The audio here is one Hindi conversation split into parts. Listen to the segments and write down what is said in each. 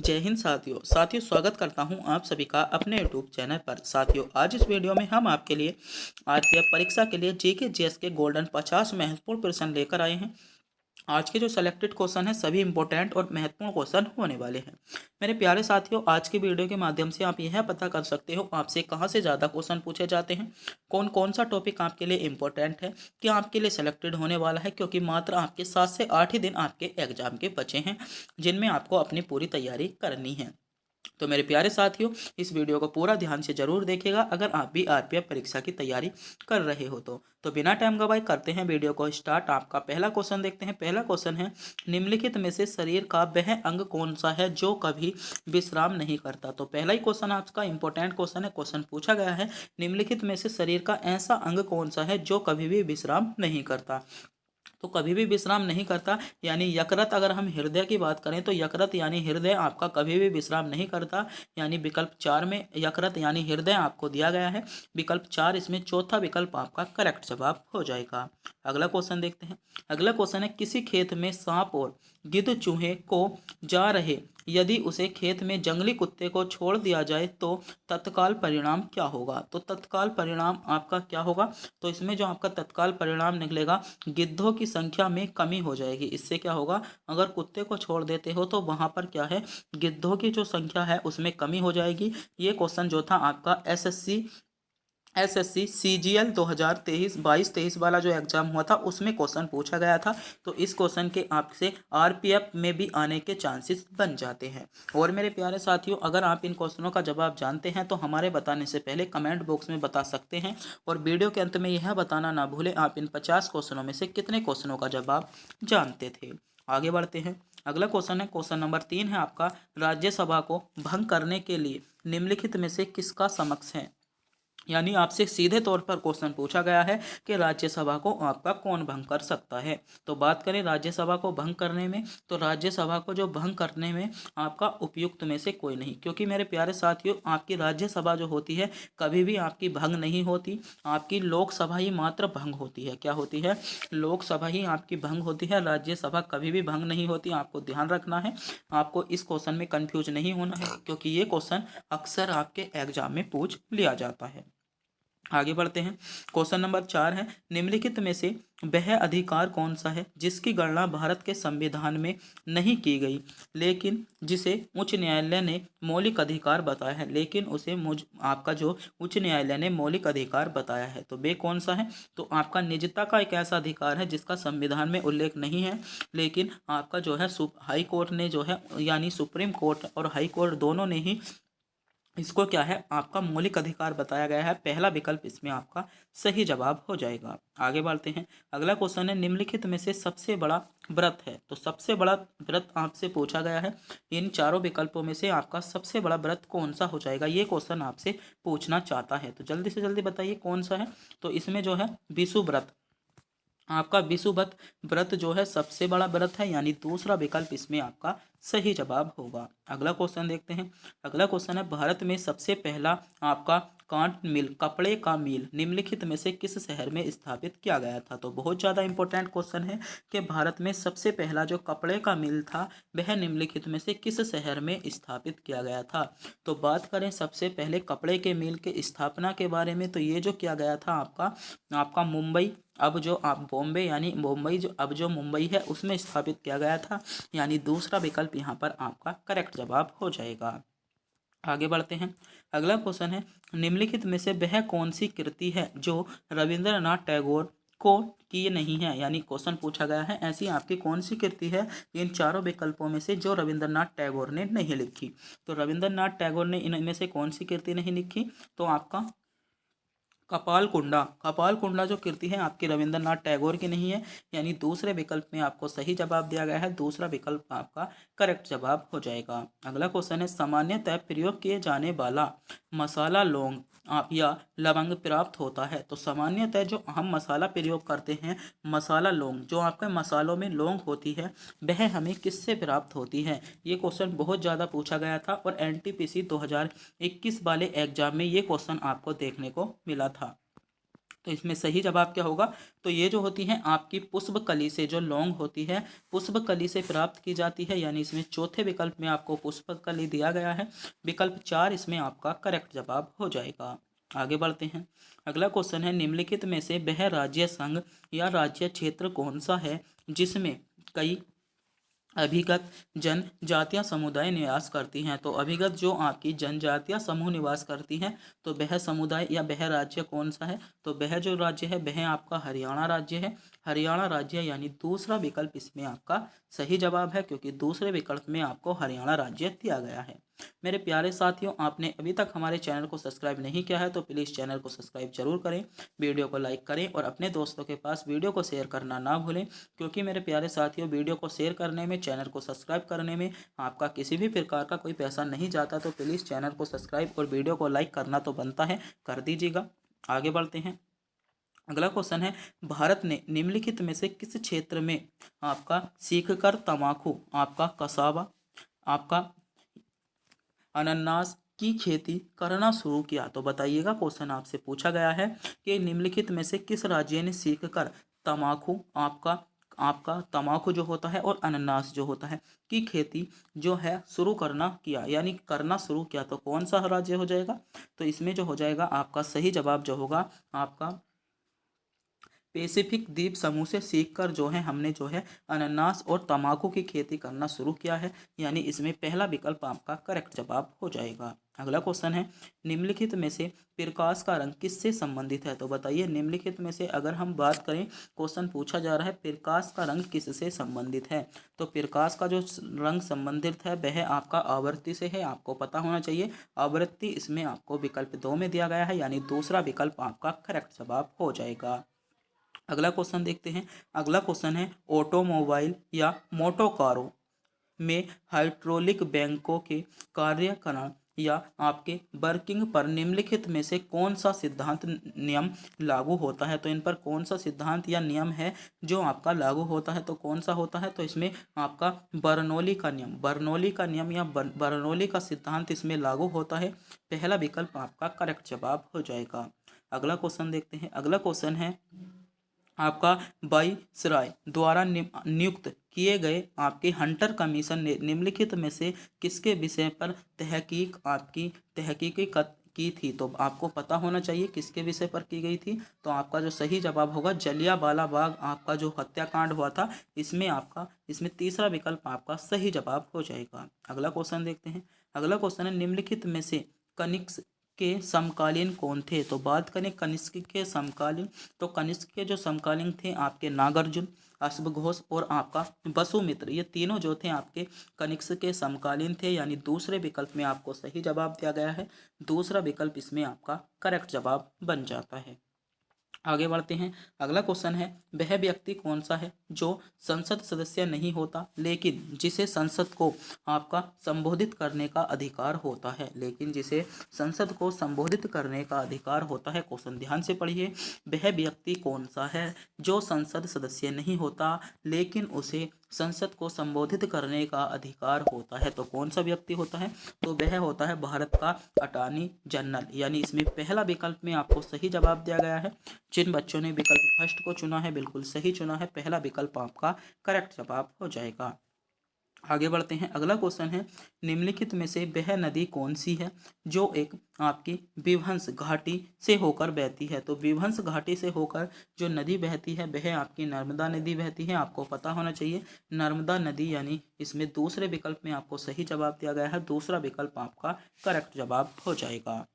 जय हिंद साथियों स्वागत करता हूं आप सभी का अपने यूट्यूब चैनल पर। साथियों आज इस वीडियो में हम आपके लिए आरपीएफ परीक्षा के लिए जीके जीएस के गोल्डन 50 महत्वपूर्ण प्रश्न लेकर आए हैं। आज के जो सेलेक्टेड क्वेश्चन है सभी इंपॉर्टेंट और महत्वपूर्ण क्वेश्चन होने वाले हैं। मेरे प्यारे साथियों, आज की वीडियो के माध्यम से आप यह पता कर सकते हो आपसे कहां से ज़्यादा क्वेश्चन पूछे जाते हैं, कौन कौन सा टॉपिक आपके लिए इंपॉर्टेंट है, क्या आपके लिए सेलेक्टेड होने वाला है, क्योंकि मात्र आपके 7 से 8 ही दिन आपके एग्जाम के बचे हैं जिनमें आपको अपनी पूरी तैयारी करनी है। तो मेरे प्यारे साथियों, इस वीडियो को पूरा ध्यान से जरूर देखिएगा अगर आप भी आरपीएफ परीक्षा की तैयारी कर रहे हो तो बिना टाइम गवाए करते हैं वीडियो को स्टार्ट। आपका पहला क्वेश्चन देखते हैं। पहला क्वेश्चन है, निम्नलिखित में से शरीर का वह अंग कौन सा है जो कभी विश्राम नहीं करता। तो पहला ही क्वेश्चन आपका इंपॉर्टेंट क्वेश्चन है। क्वेश्चन पूछा गया है, निम्नलिखित में से शरीर का ऐसा अंग कौन सा है जो कभी भी विश्राम नहीं करता। तो कभी भी विश्राम नहीं करता यानी यकृत। अगर हम हृदय की बात करें तो यकृत यानी हृदय आपका कभी भी विश्राम नहीं करता, यानी विकल्प 4 में यकृत यानी हृदय आपको दिया गया है। विकल्प 4 इसमें चौथा विकल्प आपका करेक्ट जवाब हो जाएगा। अगला क्वेश्चन देखते हैं। अगला क्वेश्चन है, किसी खेत में सांप और गिद्ध चूहे को जा रहे, यदि उसे खेत में जंगली कुत्ते को छोड़ दिया जाए तो तत्काल परिणाम क्या होगा। तो तत्काल परिणाम आपका क्या होगा, तो इसमें जो आपका तत्काल परिणाम निकलेगा, गिद्धों की संख्या में कमी हो जाएगी। इससे क्या होगा, अगर कुत्ते को छोड़ देते हो तो वहां पर क्या है, गिद्धों की जो संख्या है उसमें कमी हो जाएगी। ये क्वेश्चन जो था आपका एसएससी सीजीएल 2023-22-23 वाला जो एग्जाम हुआ था उसमें क्वेश्चन पूछा गया था। तो इस क्वेश्चन के आपसे आरपीएफ में भी आने के चांसेस बन जाते हैं। और मेरे प्यारे साथियों, अगर आप इन क्वेश्चनों का जवाब जानते हैं तो हमारे बताने से पहले कमेंट बॉक्स में बता सकते हैं। और वीडियो के अंत में यह बताना ना भूलें आप इन 50 क्वेश्चनों में से कितने क्वेश्चनों का जवाब जानते थे। आगे बढ़ते हैं। अगला क्वेश्चन है, क्वेश्चन नंबर 3 है आपका, राज्यसभा को भंग करने के लिए निम्नलिखित में से किसका समक्ष है। यानी आपसे सीधे तौर पर क्वेश्चन पूछा गया है कि राज्यसभा को आपका कौन भंग कर सकता है। तो बात करें राज्यसभा को भंग करने में, तो राज्यसभा को जो भंग करने में आपका उपयुक्त में से कोई नहीं, क्योंकि मेरे प्यारे साथियों आपकी राज्यसभा जो होती है कभी भी आपकी भंग नहीं होती। आपकी लोकसभा ही मात्र भंग होती है। क्या होती है, लोकसभा ही आपकी भंग होती है, राज्यसभा कभी भी भंग नहीं होती। आपको ध्यान रखना है, आपको इस क्वेश्चन में कंफ्यूज नहीं होना है, क्योंकि ये क्वेश्चन अक्सर आपके एग्जाम में पूछ लिया जाता है। आगे बढ़ते हैं। क्वेश्चन नंबर 4 है, निम्नलिखित में से वह अधिकार कौन सा है जिसकी गणना भारत के संविधान में नहीं की गई लेकिन जिसे उच्च न्यायालय ने मौलिक अधिकार बताया है, लेकिन उसे आपका जो उच्च न्यायालय ने मौलिक अधिकार बताया है, तो वे कौन सा है। तो आपका निजता का एक ऐसा अधिकार है जिसका संविधान में उल्लेख नहीं है, लेकिन आपका जो है हाई कोर्ट ने जो है, यानी सुप्रीम कोर्ट और हाई कोर्ट दोनों ने ही इसको क्या है आपका मौलिक अधिकार बताया गया है। पहला विकल्प इसमें आपका सही जवाब हो जाएगा। आगे बढ़ते हैं। अगला क्वेश्चन है, निम्नलिखित में से सबसे बड़ा व्रत है। तो सबसे बड़ा व्रत आपसे पूछा गया है, इन चारों विकल्पों में से आपका सबसे बड़ा व्रत कौन सा हो जाएगा, ये क्वेश्चन आपसे पूछना चाहता है। तो जल्दी से जल्दी बताइए कौन सा है। तो इसमें जो है विषु व्रत, आपका विषुवत व्रत जो है सबसे बड़ा व्रत है, यानी दूसरा विकल्प इसमें आपका सही जवाब होगा। अगला क्वेश्चन देखते हैं। अगला क्वेश्चन है, भारत में सबसे पहला आपका कांट मिल, कपड़े का मिल निम्नलिखित में से किस शहर में स्थापित किया गया था। तो बहुत ज़्यादा इंपॉर्टेंट क्वेश्चन है कि भारत में सबसे पहला जो कपड़े का मिल था वह निम्नलिखित में से किस शहर में स्थापित किया गया था। तो बात करें सबसे पहले कपड़े के मिल के स्थापना के बारे में, तो ये जो किया गया था आपका मुंबई, अब जो आप बॉम्बे यानी मुंबई जो अब जो मुंबई है उसमें स्थापित किया गया था, यानी दूसरा विकल्प यहाँ पर आपका करेक्ट जवाब हो जाएगा। आगे बढ़ते हैं। अगला क्वेश्चन है, निम्नलिखित में से वह कौन सी कृति है जो रविंद्रनाथ टैगोर को की नहीं है। यानी क्वेश्चन पूछा गया है ऐसी आपकी कौन सी कृति है इन चारों विकल्पों में से जो रविंद्रनाथ टैगोर ने नहीं लिखी। तो रविंद्रनाथ टैगोर ने इनमें से कौन सी कृति नहीं लिखी, तो आपका कपाल कुंडा जो कृति है आपकी रविंद्रनाथ टैगोर की नहीं है, यानी दूसरे विकल्प में आपको सही जवाब दिया गया है, दूसरा विकल्प आपका करेक्ट जवाब हो जाएगा। अगला क्वेश्चन है, सामान्यतः प्रयोग किए जाने वाला मसाला लौंग या लवंग प्राप्त होता है। तो सामान्यतः जो हम मसाला प्रयोग करते हैं, मसाला लौंग जो आपके मसालों में लौंग होती है वह हमें किससे प्राप्त होती है। ये क्वेश्चन बहुत ज़्यादा पूछा गया था और एनटीपीसी 2021 वाले एग्जाम में ये क्वेश्चन आपको देखने को मिला था। तो इसमें सही जवाब क्या होगा? तो ये जो होती है आपकी पुष्पकली से, जो लौंग होती है पुष्पकली से प्राप्त की जाती है, यानी इसमें चौथे विकल्प में आपको पुष्पकली दिया गया है। विकल्प 4 इसमें आपका करेक्ट जवाब हो जाएगा। आगे बढ़ते हैं। अगला क्वेश्चन है, निम्नलिखित में से वह राज्य संघ या राज्य क्षेत्र कौन सा है जिसमें कई अभिगत जनजातीय समुदाय निवास करती हैं? तो अभिगत जो आपकी जनजातीय समूह निवास करती हैं, तो वह समुदाय या वह राज्य कौन सा है? तो वह जो राज्य है वह आपका हरियाणा राज्य है। हरियाणा राज्य यानी दूसरा विकल्प इसमें आपका सही जवाब है, क्योंकि दूसरे विकल्प में आपको हरियाणा राज्य दिया गया है। मेरे प्यारे साथियों, आपने अभी तक हमारे चैनल को सब्सक्राइब नहीं किया है तो प्लीज़ चैनल को सब्सक्राइब जरूर करें, वीडियो को लाइक करें और अपने दोस्तों के पास वीडियो को शेयर करना ना भूलें, क्योंकि मेरे प्यारे साथियों वीडियो को शेयर करने में, चैनल को सब्सक्राइब करने में आपका किसी भी प्रकार का कोई पैसा नहीं जाता। तो प्लीज़ चैनल को सब्सक्राइब और वीडियो को लाइक करना तो बनता है, कर दीजिएगा। आगे बढ़ते हैं। अगला क्वेश्चन है, भारत ने निम्नलिखित में से किस क्षेत्र में आपका सीखकर तंबाकू, आपका कसावा, आपका अनानास की खेती करना शुरू किया? तो बताइएगा, क्वेश्चन आपसे पूछा गया है कि निम्नलिखित में से किस राज्य ने सीखकर तंबाकू, आपका आपका तंबाकू जो होता है और अनानास जो होता है की खेती जो है शुरू करना किया, यानी करना शुरू किया। तो कौन सा राज्य हो जाएगा? तो इसमें जो हो जाएगा आपका सही जवाब जो होगा आपका पैसिफिक द्वीप समूह से सीखकर जो है हमने जो है अनानास और तंबाकू की खेती करना शुरू किया है, यानी इसमें पहला विकल्प आपका करेक्ट जवाब हो जाएगा। अगला क्वेश्चन है, निम्नलिखित में से प्रकाश का रंग किससे संबंधित है? तो बताइए, निम्नलिखित में से अगर हम बात करें, क्वेश्चन पूछा जा रहा है प्रकाश का रंग किससे संबंधित है? तो प्रकाश का जो रंग संबंधित है वह आपका आवृत्ति से है, आपको पता होना चाहिए। आवृत्ति इसमें आपको विकल्प 2 में दिया गया है, यानी दूसरा विकल्प आपका करेक्ट जवाब हो जाएगा। अगला क्वेश्चन देखते हैं। अगला क्वेश्चन है, ऑटोमोबाइल या मोटोकारों में हाइड्रोलिक बैंकों के कार्यकरण या आपके वर्किंग पर निम्नलिखित में से कौन सा सिद्धांत नियम लागू होता है? तो इन पर कौन सा सिद्धांत या नियम है जो आपका लागू होता है? तो कौन सा होता है? तो इसमें आपका बर्नौली का नियम, बर्नौली का नियम या बर्नौली का सिद्धांत इसमें लागू होता है। पहला विकल्प आपका करेक्ट जवाब हो जाएगा। अगला क्वेश्चन देखते हैं। अगला क्वेश्चन है, आपका वायसराय द्वारा नियुक्त किए गए आपके हंटर कमीशन ने निम्नलिखित में से किसके विषय पर तहकीकी की थी? तो आपको पता होना चाहिए किसके विषय पर की गई थी। तो आपका जो सही जवाब होगा जलियांवाला बाग, आपका जो हत्याकांड हुआ था, इसमें तीसरा विकल्प आपका सही जवाब हो जाएगा। अगला क्वेश्चन देखते हैं। अगला क्वेश्चन है, निम्नलिखित में से कनिष्क के समकालीन कौन थे? तो बात करें कनिष्क के समकालीन, तो कनिष्क के जो समकालीन थे आपके नागार्जुन, अश्वघोष और आपका वसुमित्र, ये तीनों जो थे आपके कनिष्क के समकालीन थे, यानी दूसरे विकल्प में आपको सही जवाब दिया गया है। दूसरा विकल्प इसमें आपका करेक्ट जवाब बन जाता है। आगे बढ़ते हैं। अगला क्वेश्चन है, वह व्यक्ति कौन सा है जो संसद सदस्य नहीं होता लेकिन जिसे संसद को आपका संबोधित करने का अधिकार होता है? लेकिन जिसे संसद को संबोधित करने का अधिकार होता है, क्वेश्चन ध्यान से पढ़िए। वह व्यक्ति कौन सा है जो संसद सदस्य नहीं होता लेकिन उसे संसद को संबोधित करने का अधिकार होता है? तो कौन सा व्यक्ति होता है? तो वह होता है भारत का अटॉर्नी जनरल, यानी इसमें पहला विकल्प में आपको सही जवाब दिया गया है। जिन बच्चों ने विकल्प फर्स्ट को चुना है बिल्कुल सही चुना है, पहला विकल्प आपका करेक्ट जवाब हो जाएगा। आगे बढ़ते हैं। अगला क्वेश्चन है, निम्नलिखित में से वह नदी कौन सी है जो एक आपकी विध्वंस घाटी से होकर बहती है? तो विध्वंस घाटी से होकर जो नदी बहती है वह आपकी नर्मदा नदी बहती है, आपको पता होना चाहिए नर्मदा नदी, यानी इसमें दूसरे विकल्प में आपको सही जवाब दिया गया है। दूसरा विकल्प आपका करेक्ट जवाब हो जाएगा।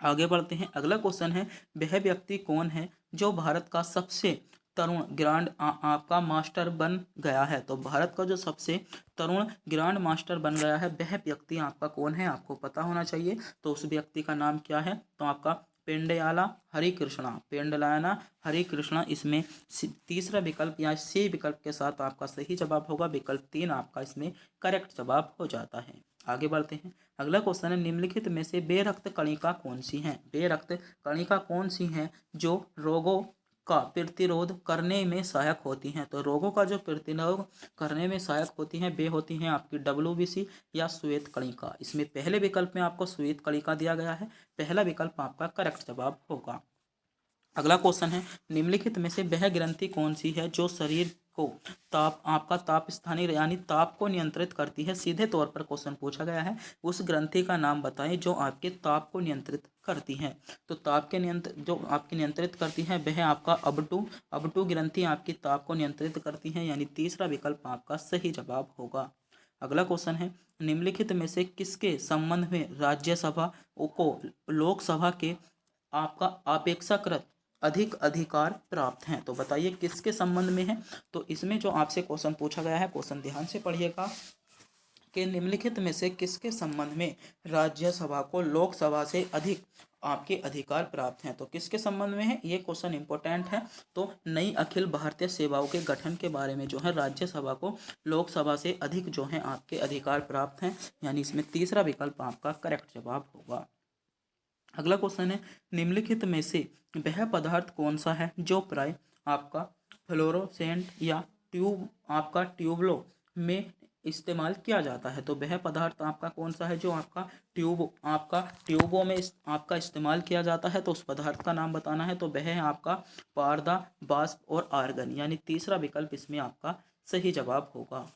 आगे बढ़ते हैं। अगला क्वेश्चन है, वह व्यक्ति कौन है जो भारत का सबसे तरुण ग्रांड आपका मास्टर बन गया है? तो भारत का जो सबसे तरुण ग्रांड मास्टर बन गया है वह व्यक्ति आपका कौन है, आपको पता होना चाहिए। तो उस व्यक्ति का नाम क्या है? तो आपका पेंडयाला हरिकृष्णा, पेंडयाला हरिकृष्णा इसमें तीसरा विकल्प या सी विकल्प के साथ आपका सही जवाब होगा। विकल्प 3 आपका इसमें करेक्ट जवाब हो जाता है। आगे बढ़ते हैं। अगला क्वेश्चन है, निम्नलिखित में से बेरक्त कणिका कौन सी है? बेरक्त कणिका कौन सी है जो रोगों का प्रतिरोध करने में सहायक होती हैं? तो रोगों का जो प्रतिरोध करने में सहायक होती हैं वे होती हैं आपकी WBC या श्वेत कणिका। इसमें पहले विकल्प में आपको श्वेत कणिका दिया गया है, पहला विकल्प आपका करेक्ट जवाब होगा। अगला क्वेश्चन है, निम्नलिखित में से वह ग्रंथि कौन सी है जो शरीर को ताप स्थानीय यानी ताप को नियंत्रित करती है। सीधे तौर पर क्वेश्चन पूछा गया है, उस ग्रंथि का नाम बताएं जो आपके ताप को नियंत्रित करती है। तो ताप के जो आपकी नियंत्रित करती है वह आपका अबटू ग्रंथि आपकी ताप को नियंत्रित करती है, यानी तीसरा विकल्प आपका सही जवाब होगा। अगला क्वेश्चन है, निम्नलिखित में से किसके संबंध में राज्यसभा को लोकसभा के आपका अपेक्षाकृत अधिक अधिकार प्राप्त हैं। तो बताइए किसके संबंध में है। तो इसमें जो आपसे क्वेश्चन पूछा गया है, क्वेश्चन ध्यान से पढ़िएगा कि निम्नलिखित में से किसके संबंध में राज्यसभा को लोकसभा से अधिक आपके अधिकार प्राप्त हैं। तो किसके संबंध में है, ये क्वेश्चन इंपॉर्टेंट है। तो नई अखिल भारतीय सेवाओं के गठन के बारे में जो है राज्यसभा को लोकसभा से अधिक जो है आपके अधिकार प्राप्त हैं, यानी इसमें तीसरा विकल्प आपका करेक्ट जवाब होगा। अगला क्वेश्चन है, निम्नलिखित में से वह पदार्थ कौन सा है जो प्राय आपका फ्लोरोसेंट या ट्यूबलो में इस्तेमाल किया जाता है। तो वह पदार्थ आपका कौन सा है जो आपका ट्यूबों में आपका इस्तेमाल किया जाता है। तो उस पदार्थ का नाम बताना है। तो वह है आपका पारदा, वाष्प और आर्गन, यानी तीसरा विकल्प इसमें आपका सही जवाब होगा।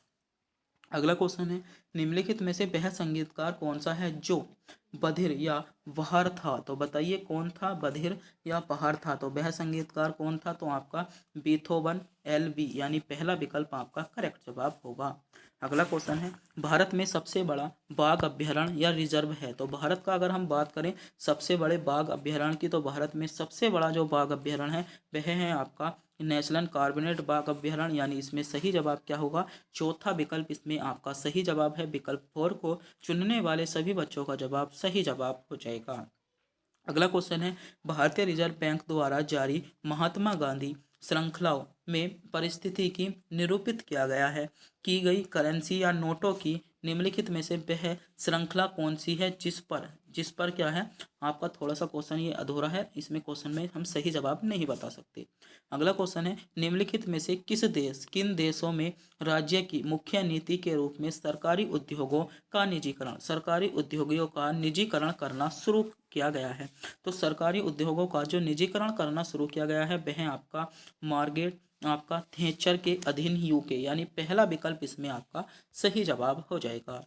अगला क्वेश्चन है, निम्नलिखित में से वह संगीतकार कौन सा है जो बधिर या बहर था। तो बताइए कौन था, बधिर या बहर था। तो वह संगीतकार कौन था, तो आपका बीथोवन LB, यानी पहला विकल्प आपका करेक्ट जवाब होगा। अगला क्वेश्चन है, भारत में सबसे बड़ा बाघ अभ्यारण्य या रिजर्व है। तो भारत का अगर हम बात करें सबसे बड़े बाघ अभ्यारण्य की, तो भारत में सबसे बड़ा जो बाघ अभ्यारण्य है वह है आपका नेशनल कार्बोनेट बाघ अभ्यारण्य, यानी इसमें सही जवाब क्या होगा, चौथा विकल्प इसमें आपका सही जवाब है। विकल्प 4 को चुनने वाले सभी बच्चों का जवाब सही जवाब हो जाएगा। अगला क्वेश्चन है, भारतीय रिजर्व बैंक द्वारा जारी महात्मा गांधी श्रृंखलाओं में परिस्थिति की निरूपित किया गया है की गई करेंसी या नोटों की निम्नलिखित में से वह श्रृंखला कौन सी है जिस पर क्या है आपका थोड़ा सा क्वेश्चन ये अधूरा है, इसमें क्वेश्चन में हम सही जवाब नहीं बता सकते। अगला क्वेश्चन है, निम्नलिखित में से किन देशों में राज्य की मुख्य नीति के रूप में सरकारी उद्योगों का निजीकरण करना शुरू किया गया है। तो सरकारी उद्योगों का जो निजीकरण करना शुरू किया गया है वह आपका मार्गरेट आपका थैचर के अधीन UK, यानी पहला विकल्प इसमें आपका सही जवाब हो जाएगा।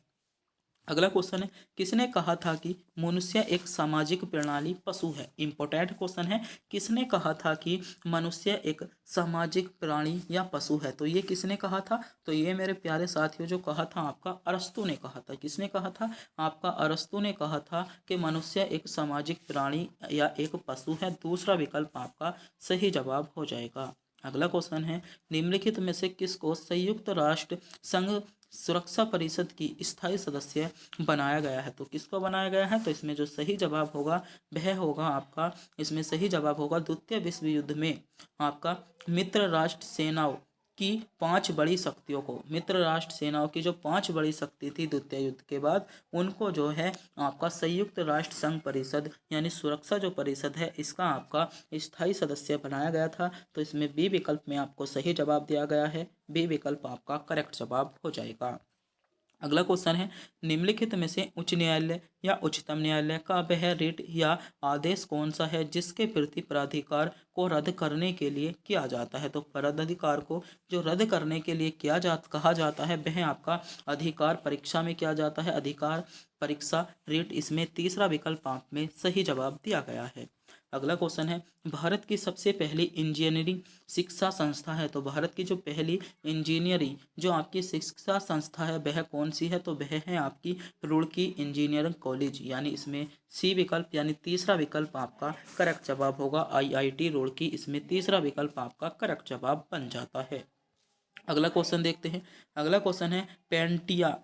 अगला क्वेश्चन है, किसने कहा था कि मनुष्य एक सामाजिक प्रणाली पशु है। इंपॉर्टेंट क्वेश्चन है, किसने कहा था कि मनुष्य एक सामाजिक प्राणी या पशु है। तो ये किसने कहा था, तो ये मेरे प्यारे साथियों जो कहा था आपका अरस्तु ने कहा था। किसने कहा था, आपका अरस्तु ने कहा था कि मनुष्य एक सामाजिक प्राणी या एक पशु है। दूसरा विकल्प आपका सही जवाब हो जाएगा। अगला क्वेश्चन है, निम्नलिखित में से किसको संयुक्त राष्ट्र संघ सुरक्षा परिषद की स्थायी सदस्य बनाया गया है। तो किसको बनाया गया है, तो इसमें जो सही जवाब होगा वह होगा आपका इसमें सही जवाब होगा द्वितीय विश्व युद्ध में आपका मित्र राष्ट्र सेनाओं की 5 बड़ी शक्तियों को, मित्र राष्ट्र सेनाओं की जो 5 बड़ी शक्ति थी द्वितीय युद्ध के बाद, उनको जो है आपका संयुक्त राष्ट्र संघ परिषद यानी सुरक्षा जो परिषद है इसका आपका स्थायी सदस्य बनाया गया था। तो इसमें बी विकल्प में आपको सही जवाब दिया गया है, बी विकल्प आपका करेक्ट जवाब हो जाएगा। अगला क्वेश्चन है, निम्नलिखित में से उच्च न्यायालय या उच्चतम न्यायालय का वह रिट या आदेश कौन सा है जिसके प्रति प्राधिकार को रद्द करने के लिए किया जाता है। तो प्राधिकार को जो रद्द करने के लिए कहा जाता है वह आपका अधिकार परीक्षा में किया जाता है। अधिकार परीक्षा रिट, इसमें तीसरा विकल्प आप में सही जवाब दिया गया है। अगला क्वेश्चन है, भारत की सबसे पहली इंजीनियरिंग शिक्षा संस्था है। तो भारत की जो पहली इंजीनियरिंग जो आपकी शिक्षा संस्था है वह कौन सी है, तो वह है आपकी रुड़की इंजीनियरिंग कॉलेज, यानी इसमें सी विकल्प यानी तीसरा विकल्प आपका करेक्ट जवाब होगा। IIT रुड़की, इसमें तीसरा विकल्प आपका करेक्ट जवाब बन जाता है। अगला क्वेश्चन देखते हैं। अगला क्वेश्चन है, पेंटिया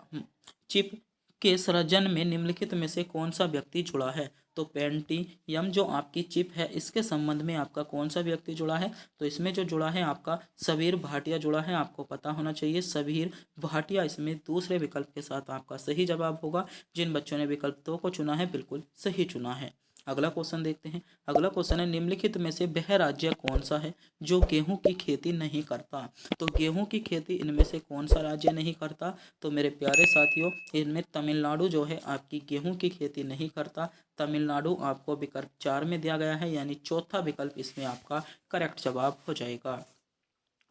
चिप के सृजन में निम्नलिखित में से कौन सा व्यक्ति जुड़ा है। तो पेंटियम जो आपकी चिप है इसके संबंध में आपका कौन सा व्यक्ति जुड़ा है, तो इसमें जो जुड़ा है आपका सबीर भाटिया जुड़ा है। आपको पता होना चाहिए सबीर भाटिया, इसमें दूसरे विकल्प के साथ आपका सही जवाब होगा। जिन बच्चों ने विकल्प 2 को चुना है बिल्कुल सही चुना है। अगला क्वेश्चन देखते हैं। अगला क्वेश्चन है, निम्नलिखित में से वह राज्य कौन सा है जो गेहूं की खेती नहीं करता। तो गेहूं की खेती इनमें से कौन सा राज्य नहीं करता। तो मेरे प्यारे साथियों, इनमें तमिलनाडु जो है आपकी गेहूं की खेती नहीं करता। तमिलनाडु आपको विकल्प 4 में दिया गया है, यानी चौथा विकल्प इसमें आपका करेक्ट जवाब हो जाएगा।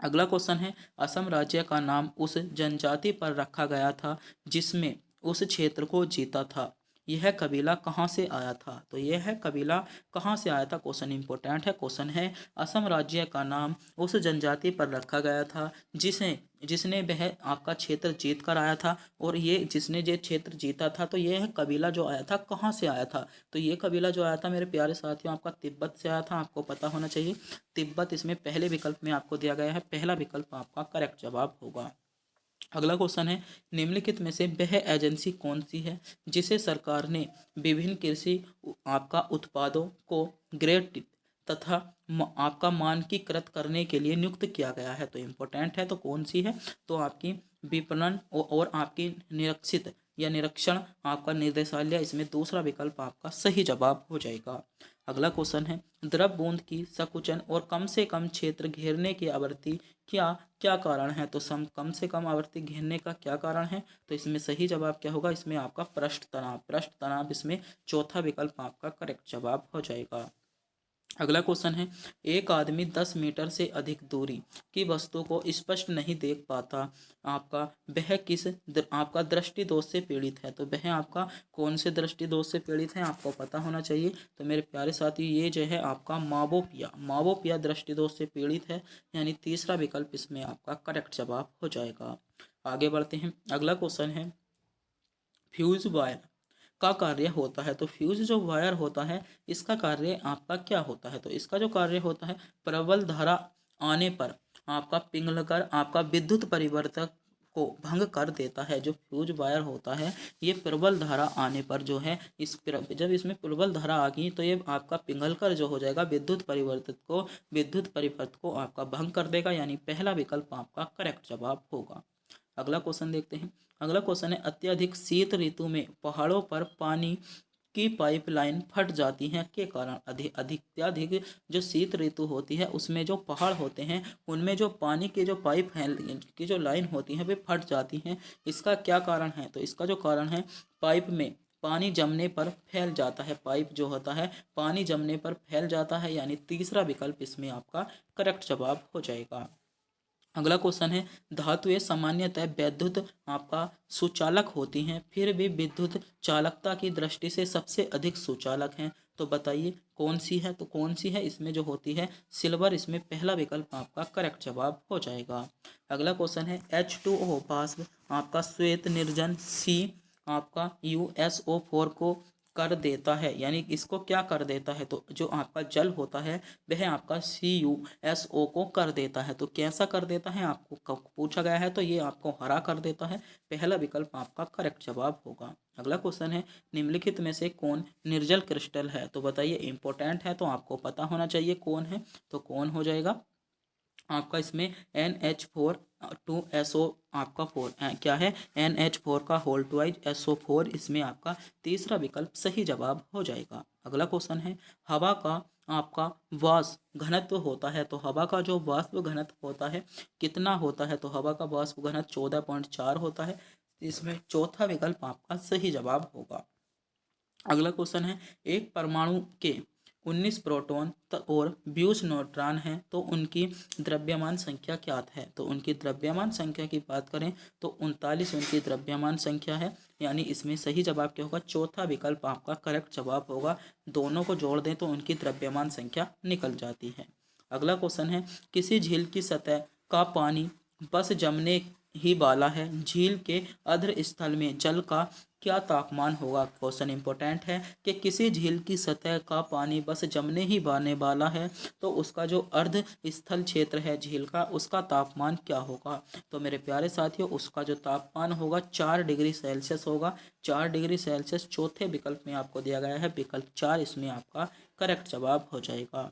अगला क्वेश्चन है, असम राज्य का नाम उस जनजाति पर रखा गया था जिसमें उस क्षेत्र को जीता था। यह कबीला कहाँ से आया था। तो यह कबीला कहाँ से आया था, क्वेश्चन इंपॉर्टेंट है। क्वेश्चन है, असम राज्य का नाम उस जनजाति पर रखा गया था जिसे जिसने वह आपका क्षेत्र जीत कर आया था। और ये जिसने ये क्षेत्र जीता था, तो यह कबीला जो आया था कहाँ से आया था। तो ये कबीला जो आया था मेरे प्यारे साथियों आपका तिब्बत से आया था, आपको पता होना चाहिए। तिब्बत इसमें पहले विकल्प में आपको दिया गया है, पहला विकल्प आपका करेक्ट जवाब होगा। अगला क्वेश्चन है, निम्नलिखित में से वह एजेंसी कौन सी है जिसे सरकार ने विभिन्न कृषि आपका उत्पादों को ग्रेड तथा आपका मानकीकृत करने के लिए नियुक्त किया गया है। तो इम्पोर्टेंट है, तो कौन सी है। तो आपकी विपणन और आपकी निरीक्षित या निरीक्षण आपका निर्देशालय, इसमें दूसरा विकल्प आपका सही जवाब हो जाएगा। अगला क्वेश्चन है, द्रव बूंद की संकुचन और कम से कम क्षेत्र घेरने की आवृत्ति क्या क्या कारण है। तो कम से कम आवृत्ति घेरने का क्या कारण है। तो इसमें सही जवाब क्या होगा, इसमें आपका पृष्ठ तनाव, पृष्ठ तनाव इसमें चौथा विकल्प आपका करेक्ट जवाब हो जाएगा। अगला क्वेश्चन है, एक आदमी 10 मीटर से अधिक दूरी की वस्तु को स्पष्ट नहीं देख पाता। आपका वह आपका दृष्टि दोष से पीड़ित है। तो वह आपका कौन से दृष्टि दोष से पीड़ित है, आपको पता होना चाहिए। तो मेरे प्यारे साथी, ये जो है आपका मावोपिया दृष्टि दोष से पीड़ित है, यानी तीसरा विकल्प इसमें आपका करेक्ट जवाब हो जाएगा। आगे बढ़ते हैं। अगला क्वेश्चन है, फ्यूज वायर का कार्य होता है। तो फ्यूज जो वायर होता है इसका कार्य आपका क्या होता है। तो इसका जो कार्य होता है, प्रबल धारा आने पर आपका पिघलकर आपका विद्युत परिवर्तक को भंग कर देता है। जो फ्यूज वायर होता है ये प्रबल धारा आने पर जो है जब इसमें प्रबल धारा आ गई तो ये आपका पिघलकर जो हो जाएगा विद्युत परिवर्तक को आपका भंग कर देगा, यानी पहला विकल्प आपका करेक्ट जवाब होगा। अगला क्वेश्चन देखते हैं। अगला क्वेश्चन है, अत्यधिक शीत ऋतु में पहाड़ों पर पानी की पाइपलाइन फट जाती है के कारण। अत्यधिक जो शीत ऋतु होती है उसमें जो पहाड़ होते हैं उनमें जो पानी के जो पाइप हैं की जो लाइन होती है वे फट जाती हैं। इसका क्या कारण है। तो इसका जो कारण है, पाइप में पानी जमने पर फैल जाता है। पाइप जो होता है पानी जमने पर फैल जाता है, यानी तीसरा विकल्प इसमें आपका करेक्ट जवाब हो जाएगा। अगला क्वेश्चन है, धातुएं सामान्यतः विद्युत आपका सुचालक होती हैं, फिर भी विद्युत चालकता की दृष्टि से सबसे अधिक सुचालक हैं। तो बताइए कौन सी है। तो कौन सी है, इसमें जो होती है सिल्वर, इसमें पहला विकल्प आपका करेक्ट जवाब हो जाएगा। अगला क्वेश्चन है, H2O वाष्प आपका श्वेत निर्जन सी आपका USO4 को कर देता है, यानी इसको क्या कर देता है। तो जो आपका जल होता है वह आपका CuSO को कर देता है। तो कैसा कर देता है आपको पूछा गया है, तो ये आपको हरा कर देता है, पहला विकल्प आपका करेक्ट जवाब होगा। अगला क्वेश्चन है, निम्नलिखित में से कौन निर्जल क्रिस्टल है। तो बताइए, इंपॉर्टेंट है तो आपको पता होना चाहिए कौन है। तो कौन हो जाएगा आपका, इसमें NH4 2SO आपका 4 क्या है, NH4 का होल ट्वाइज SO4, इसमें आपका तीसरा विकल्प सही जवाब हो जाएगा। अगला क्वेश्चन है, हवा का आपका वाष्प घनत्व होता है। तो हवा का जो वाष्प घनत्व होता है कितना होता है। तो हवा का वाष्प घनत्व 14.4 होता है, इसमें चौथा विकल्प आपका सही जवाब होगा। अगला क्वेश्चन है, एक परमाणु के 19 प्रोटॉन और 20 न्यूट्रॉन हैं, तो उनकी द्रव्यमान संख्या क्या है। तो उनकी द्रव्यमान संख्या की बात करें तो 39 उनकी द्रव्यमान संख्या है, यानी इसमें सही जवाब क्या होगा, चौथा विकल्प आपका करेक्ट जवाब होगा। दोनों को जोड़ दें तो उनकी द्रव्यमान संख्या निकल जाती है। अगला क्वेश्चन है, किसी झील की सतह का पानी बस जमने ही वाला है, झील के अधर स्थल में जल का क्या तापमान होगा। क्वेश्चन इंपॉर्टेंट है कि किसी झील की सतह का पानी बस जमने ही आने वाला है, तो उसका जो अर्ध स्थल क्षेत्र है झील का, उसका तापमान क्या होगा। तो मेरे प्यारे साथियों, उसका जो तापमान होगा 4 डिग्री सेल्सियस होगा। 4 डिग्री सेल्सियस चौथे विकल्प में आपको दिया गया है, विकल्प 4 इसमें आपका करेक्ट जवाब हो जाएगा।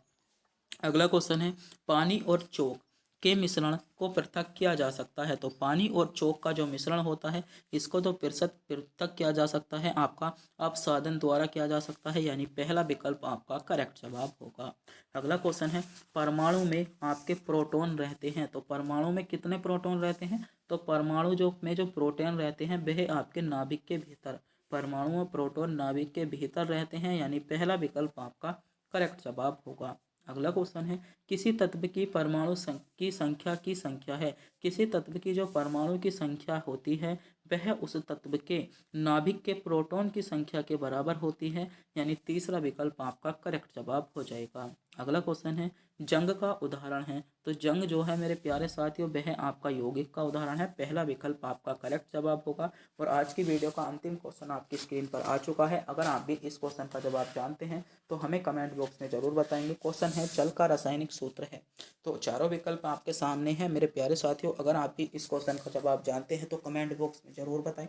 अगला क्वेश्चन है, पानी और चौक के मिश्रण को पृथक किया जा सकता है। तो पानी और चौक का जो मिश्रण होता है इसको तो पृथक किया जा सकता है, आपका अपसाधन द्वारा किया जा सकता है, यानी पहला विकल्प आपका करेक्ट जवाब होगा। अगला क्वेश्चन है, परमाणु में आपके प्रोटॉन रहते हैं। तो परमाणु में कितने प्रोटॉन रहते हैं? तो परमाणु जो प्रोटॉन रहते हैं वह आपके नाभिक के भीतर, परमाणु में प्रोटॉन नाभिक के भीतर रहते हैं, यानी पहला विकल्प आपका करेक्ट जवाब होगा। अगला क्वेश्चन है, किसी तत्व की परमाणु की संख्या है। किसी तत्व की जो परमाणु की संख्या होती है वह उस तत्व के नाभिक के प्रोटॉन की संख्या के बराबर होती है, यानी तीसरा विकल्प आपका करेक्ट जवाब हो जाएगा। अगला क्वेश्चन है, जंग का उदाहरण है। तो जंग जो है मेरे प्यारे साथियों वह आपका यौगिक का उदाहरण है, पहला विकल्प आपका करेक्ट जवाब होगा। और आज की वीडियो का अंतिम क्वेश्चन आपकी स्क्रीन पर आ चुका है। अगर आप भी इस क्वेश्चन का जवाब जानते हैं तो हमें कमेंट बॉक्स में जरूर बताएंगे। क्वेश्चन है, जल का रासायनिक सूत्र है। तो चारों विकल्प आपके सामने हैं मेरे प्यारे साथियों। अगर आप भी इस क्वेश्चन का जवाब जानते हैं तो कमेंट बॉक्स में जरूर बताएं।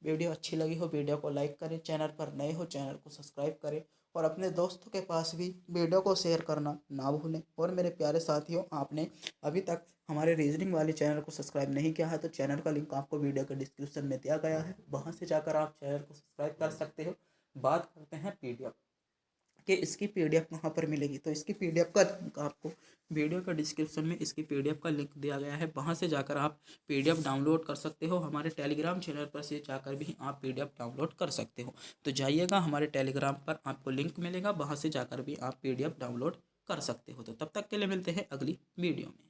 वीडियो अच्छी लगी हो वीडियो को लाइक करें, चैनल पर नए हो चैनल को सब्सक्राइब करें और अपने दोस्तों के पास भी वीडियो को शेयर करना ना भूलें। और मेरे प्यारे साथियों, आपने अभी तक हमारे रीजनिंग वाले चैनल को सब्सक्राइब नहीं किया है तो चैनल का लिंक आपको वीडियो के डिस्क्रिप्शन में दिया गया है, वहाँ से जाकर आप चैनल को सब्सक्राइब कर सकते हो। बात करते हैं पीडीएफ कि इसकी पीडीएफ कहाँ पर मिलेगी। तो इसकी पीडीएफ का लिंक आपको वीडियो के डिस्क्रिप्शन में इसकी पीडीएफ का लिंक दिया गया है, वहाँ से जाकर आप पीडीएफ डाउनलोड कर सकते हो। हमारे टेलीग्राम चैनल पर से जाकर भी आप पीडीएफ डाउनलोड कर सकते हो। तो जाइएगा, हमारे टेलीग्राम पर आपको लिंक मिलेगा, वहाँ से जाकर भी आप पीडीएफ डाउनलोड कर सकते हो। तो तब तक के लिए मिलते हैं अगली वीडियो में।